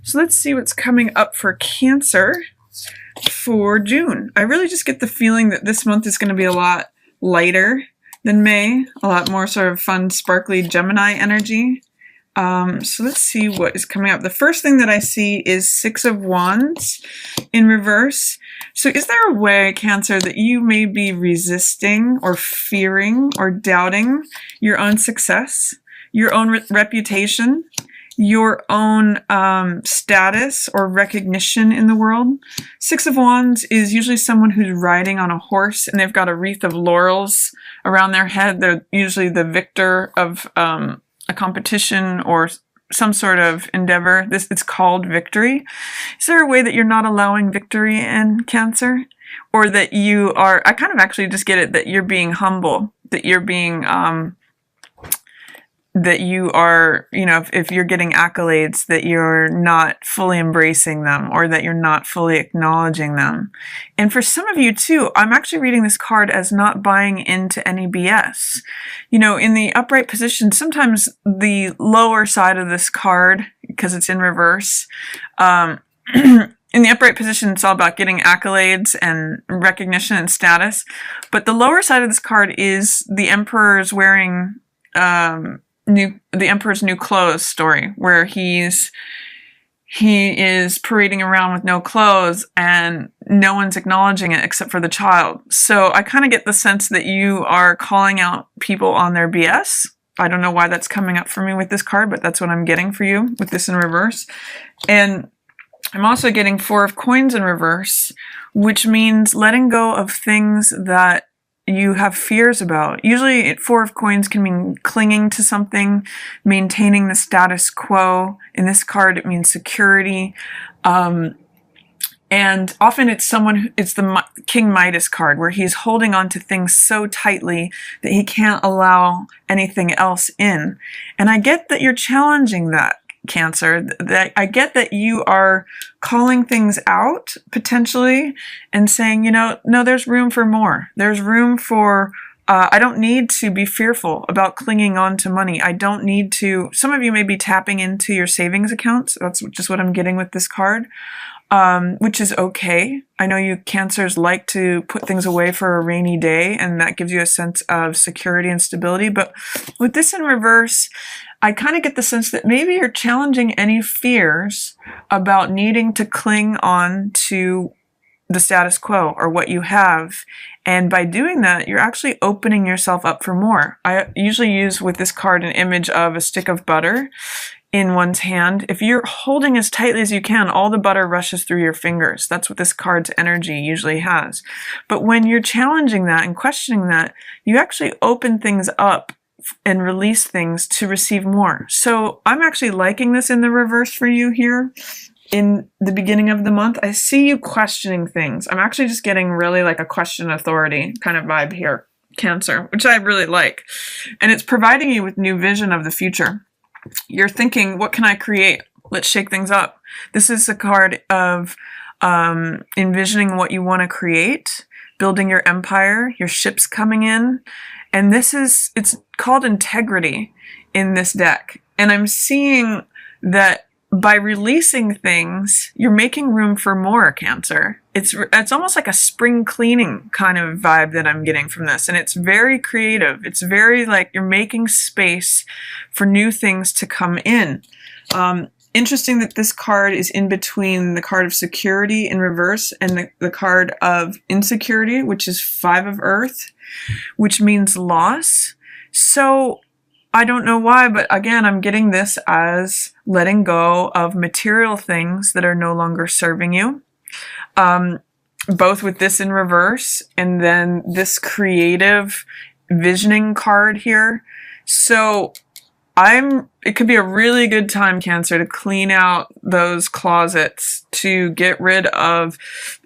So let's see what's coming up for Cancer for June. I really just get the feeling that this month is going to be a lot lighter than May, a lot more sort of fun, sparkly Gemini energy. So let's see what is coming up. The first thing that I see is Six of Wands in reverse. So is there a way, Cancer, that you may be resisting or fearing or doubting your own success, your own reputation, your own status or recognition in the world? Six of Wands is usually someone who's riding on a horse and they've got a wreath of laurels around their head. They're usually the victor of a competition or some sort of endeavor. It's called victory. Is there a way that you're not allowing victory in, Cancer? Or that you are, I kind of actually just get it, that you're being humble, that you're being, that you are, you know, if you're getting accolades, that you're not fully embracing them or that you're not fully acknowledging them. And for some of you too, I'm actually reading this card as not buying into any BS. You know, in the upright position, sometimes the lower side of this card, because it's in reverse, in the upright position, it's all about getting accolades and recognition and status. But the lower side of this card is the Emperor's wearing, the Emperor's New Clothes story, where he is parading around with no clothes and no one's acknowledging it except for the child. So I kind of get the sense that you are calling out people on their BS. I don't know why that's coming up for me with this card, but that's what I'm getting for you with this in reverse. And I'm also getting Four of Coins in reverse, which means letting go of things that you have fears about. Usually Four of Coins can mean clinging to something, maintaining the status quo. In this card, it means security. And often it's it's the King Midas card, where he's holding on to things so tightly that he can't allow anything else in. And I get that you're challenging that, Cancer. That I get that you are calling things out potentially and saying, you know, no, there's room for more. There's room for, I don't need to be fearful about clinging on to money. I don't need to, some of you may be tapping into your savings accounts. That's just what I'm getting with this card, which is okay. I know you Cancers like to put things away for a rainy day, and that gives you a sense of security and stability. But with this in reverse, I kind of get the sense that maybe you're challenging any fears about needing to cling on to the status quo or what you have. And by doing that, you're actually opening yourself up for more. I usually use with this card an image of a stick of butter in one's hand. If you're holding as tightly as you can, all the butter rushes through your fingers. That's what this card's energy usually has. But when you're challenging that and questioning that, you actually open things up and release things to receive more. So I'm actually liking this in the reverse for you here in the beginning of the month. I see you questioning things. I'm actually just getting really like a question authority kind of vibe here, Cancer, which I really like. And it's providing you with new vision of the future. You're thinking, what can I create? Let's shake things up. This is a card of envisioning what you want to create, building your empire, your ships coming in. And it's called integrity in this deck. And I'm seeing that by releasing things, you're making room for more, Cancer. It's almost like a spring cleaning kind of vibe that I'm getting from this. And it's very creative. It's very like you're making space for new things to come in. Interesting that this card is in between the card of security in reverse and the card of insecurity, which is Five of Earth, which means loss. So I don't know why, but again, I'm getting this as letting go of material things that are no longer serving you. Both with this in reverse and then this creative visioning card here. So it could be a really good time, Cancer, to clean out those closets, to get rid of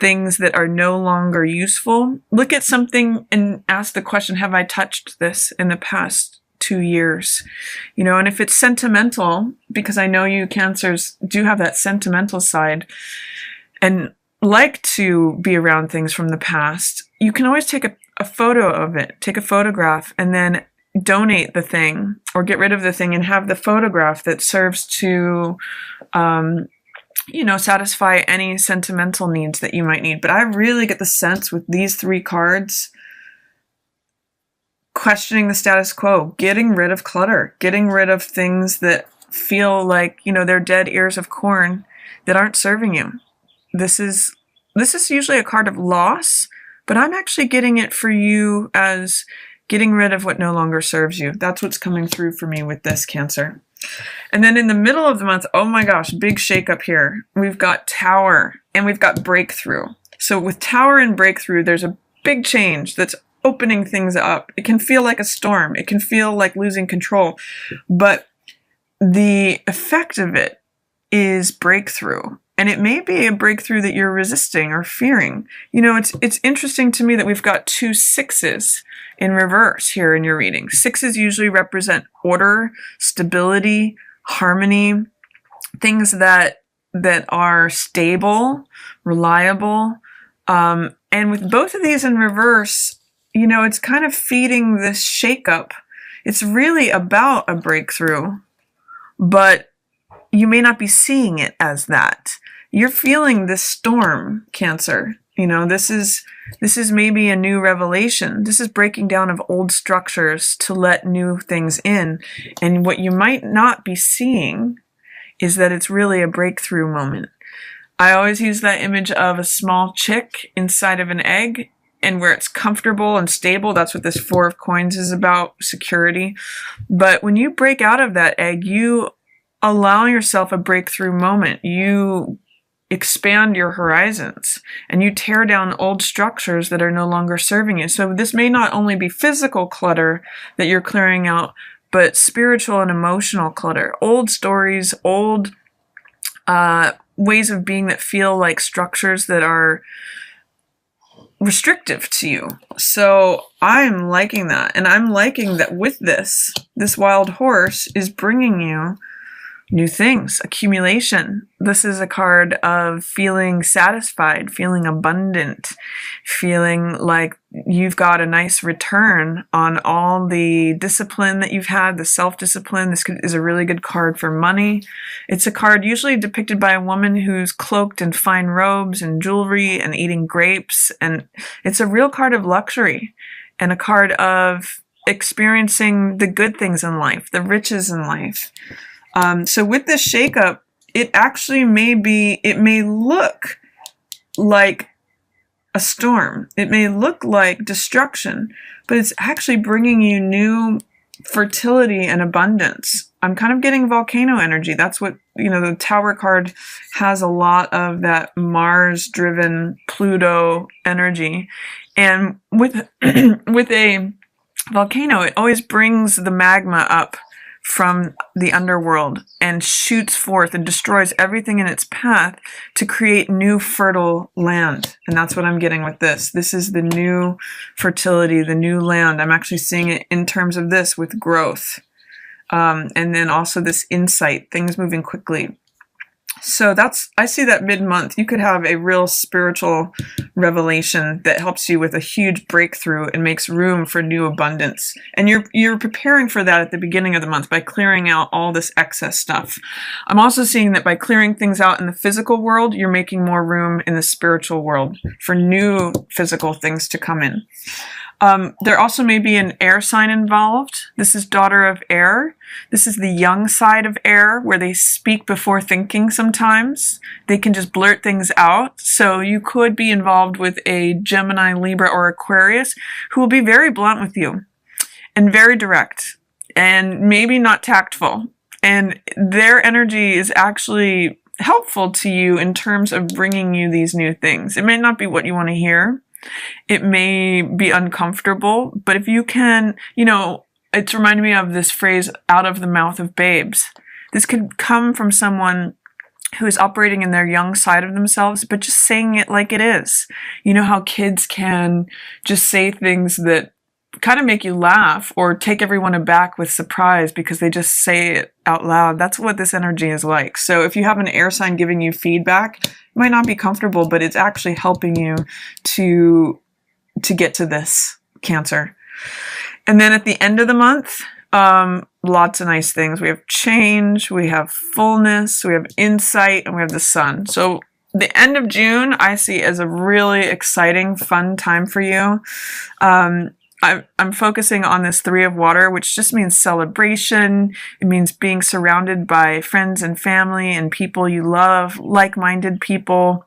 things that are no longer useful. Look at something and ask the question, have I touched this in the past 2 years? You know, and if it's sentimental, because I know you Cancers do have that sentimental side and like to be around things from the past, you can always take a photo of it, take a photograph, and then donate the thing or get rid of the thing and have the photograph that serves to you know, satisfy any sentimental needs that you might need. But I really get the sense with these 3 cards, questioning the status quo, getting rid of clutter, getting rid of things that feel like, you know, they're dead ears of corn that aren't serving you. This is usually a card of loss, but I'm actually getting it for you as getting rid of what no longer serves you. That's what's coming through for me with this, Cancer. And then in the middle of the month, oh my gosh, big shakeup here. We've got Tower and we've got Breakthrough. So with Tower and Breakthrough, there's a big change that's opening things up. It can feel like a storm. It can feel like losing control. But the effect of it is breakthrough. And it may be a breakthrough that you're resisting or fearing. You know, it's interesting to me that we've got 2 6s in reverse here in your reading. 6s usually represent order, stability, harmony, things that are stable, reliable. And with both of these in reverse, you know, it's kind of feeding this shakeup. It's really about a breakthrough, but you may not be seeing it as that. You're feeling this storm, Cancer. You know, this is maybe a new revelation. This is breaking down of old structures to let new things in. And what you might not be seeing is that it's really a breakthrough moment. I always use that image of a small chick inside of an egg, and where it's comfortable and stable. That's what this 4 of Coins is about, security. But when you break out of that egg, you allow yourself a breakthrough moment. You expand your horizons and you tear down old structures that are no longer serving you. So this may not only be physical clutter that you're clearing out, but spiritual and emotional clutter. Old stories, old ways of being that feel like structures that are restrictive to you. So I'm liking that. And I'm liking that with this wild horse is bringing you new things, accumulation. This is a card of feeling satisfied, feeling abundant, feeling like you've got a nice return on all the discipline that you've had, the self-discipline. This is a really good card for money. It's a card usually depicted by a woman who's cloaked in fine robes and jewelry and eating grapes. And it's a real card of luxury and a card of experiencing the good things in life, the riches in life. So with this shakeup, it actually it may look like a storm. It may look like destruction, but it's actually bringing you new fertility and abundance. I'm kind of getting volcano energy. That's what, you know, the Tower card has a lot of that Mars-driven Pluto energy. And with, with a volcano, it always brings the magma up from the underworld and shoots forth and destroys everything in its path to create new fertile land. And that's what I'm getting with this. This is the new fertility, the new land. I'm actually seeing it in terms of this with growth. And then also this insight, things moving quickly. So I see that mid-month, you could have a real spiritual revelation that helps you with a huge breakthrough and makes room for new abundance. And you're preparing for that at the beginning of the month by clearing out all this excess stuff. I'm also seeing that by clearing things out in the physical world, you're making more room in the spiritual world for new physical things to come in. There also may be an air sign involved. This is daughter of air. This is the young side of air where they speak before thinking sometimes. They can just blurt things out. So you could be involved with a Gemini, Libra, or Aquarius who will be very blunt with you and very direct and maybe not tactful. And their energy is actually helpful to you in terms of bringing you these new things. It may not be what you want to hear. It may be uncomfortable, but if you can, you know, it's reminding me of this phrase, out of the mouth of babes. This could come from someone who is operating in their young side of themselves, but just saying it like it is. You know how kids can just say things that kind of make you laugh or take everyone aback with surprise because they just say it out loud. That's what this energy is like. So if you have an air sign giving you feedback, it might not be comfortable, but it's actually helping you to get to this, Cancer. And then at the end of the month, lots of nice things. We have change, we have fullness, we have insight, and we have the sun. So the end of June I see as a really exciting, fun time for you. I'm focusing on this 3 of water, which just means celebration. It means being surrounded by friends and family and people you love, like-minded people.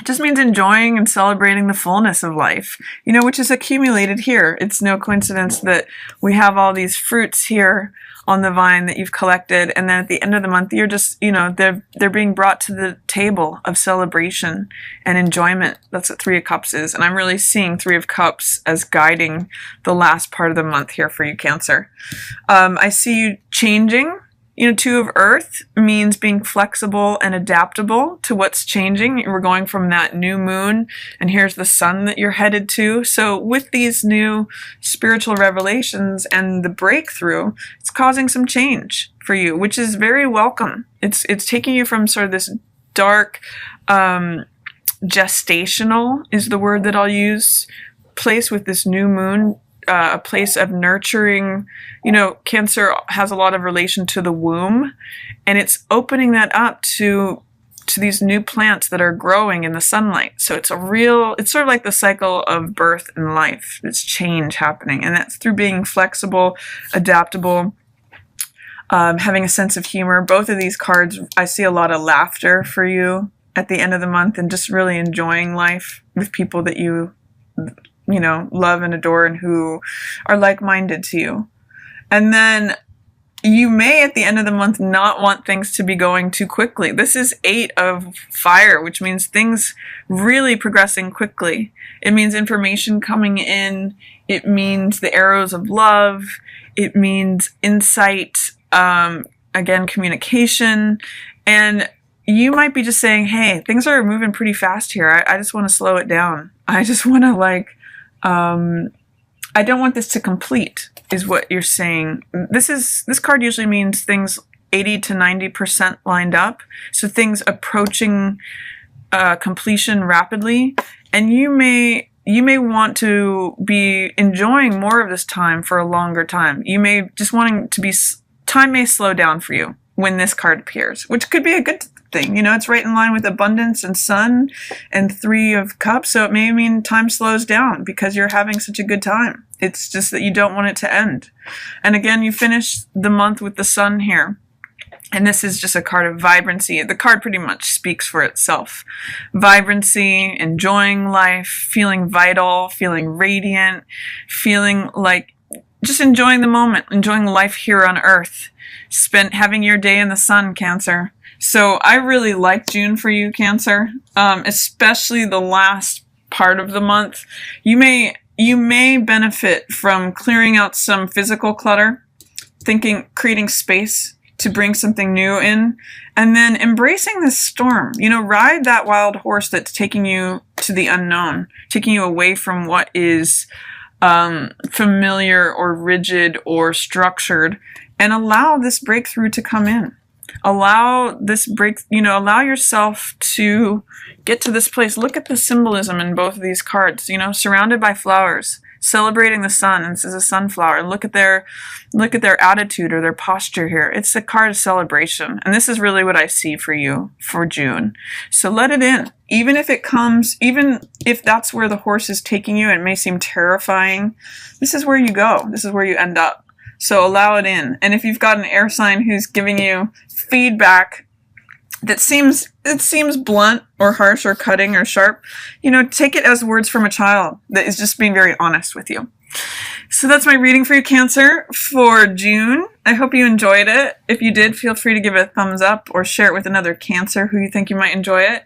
It just means enjoying and celebrating the fullness of life, you know, which is accumulated here. It's no coincidence that we have all these fruits here on the vine that you've collected, and then at the end of the month, you're just, you know, they're being brought to the table of celebration and enjoyment. That's what 3 of Cups is, and I'm really seeing 3 of Cups as guiding the last part of the month here for you, Cancer. I see you changing. You know, 2 of Earth means being flexible and adaptable to what's changing. We're going from that new moon, and here's the sun that you're headed to. So with these new spiritual revelations and the breakthrough, it's causing some change for you, which is very welcome. It's taking you from sort of this dark, gestational is the word that I'll use, place with this new moon, a place of nurturing. You know, Cancer has a lot of relation to the womb, and it's opening that up to these new plants that are growing in the sunlight. So it's sort of like the cycle of birth and life. It's change happening, and that's through being flexible, adaptable, having a sense of humor. Both of these cards, I see a lot of laughter for you at the end of the month, and just really enjoying life with people that you know, love and adore and who are like-minded to you. And then you may at the end of the month not want things to be going too quickly. This is 8 of fire, which means things really progressing quickly. It means information coming in. It means the arrows of love. It means insight, again, communication. And you might be just saying, hey, things are moving pretty fast here. I just want to slow it down. I just want to I don't want this to complete, is what you're saying. This card usually means things 80 to 90% lined up. So things approaching completion rapidly. And you may want to be enjoying more of this time for a longer time. You may just wanting to be, time may slow down for you when this card appears, which could be a good thing. You know, it's right in line with abundance and sun and 3 of Cups. So it may mean time slows down because you're having such a good time. It's just that you don't want it to end. And again, you finish the month with the sun here. And this is just a card of vibrancy. The card pretty much speaks for itself. Vibrancy, enjoying life, feeling vital, feeling radiant, feeling like just enjoying the moment, enjoying life here on Earth. Having your day in the sun, Cancer. So I really like June for you, Cancer, especially the last part of the month. You may benefit from clearing out some physical clutter, creating space to bring something new in, and then embracing this storm. You know, ride that wild horse that's taking you to the unknown, taking you away from what is familiar or rigid or structured, and allow this breakthrough to come in. Allow yourself to get to this place. Look at the symbolism in both of these cards, you know, surrounded by flowers, celebrating the sun. And this is a sunflower. And look at their attitude or their posture here. It's a card of celebration. And this is really what I see for you for June. So let it in. Even if it comes, even if that's where the horse is taking you, it may seem terrifying. This is where you go. This is where you end up. So allow it in. And if you've got an air sign who's giving you feedback that seems blunt or harsh or cutting or sharp, you know, take it as words from a child that is just being very honest with you. So that's my reading for you, Cancer, for June. I hope you enjoyed it. If you did, feel free to give it a thumbs up or share it with another Cancer who you think you might enjoy it.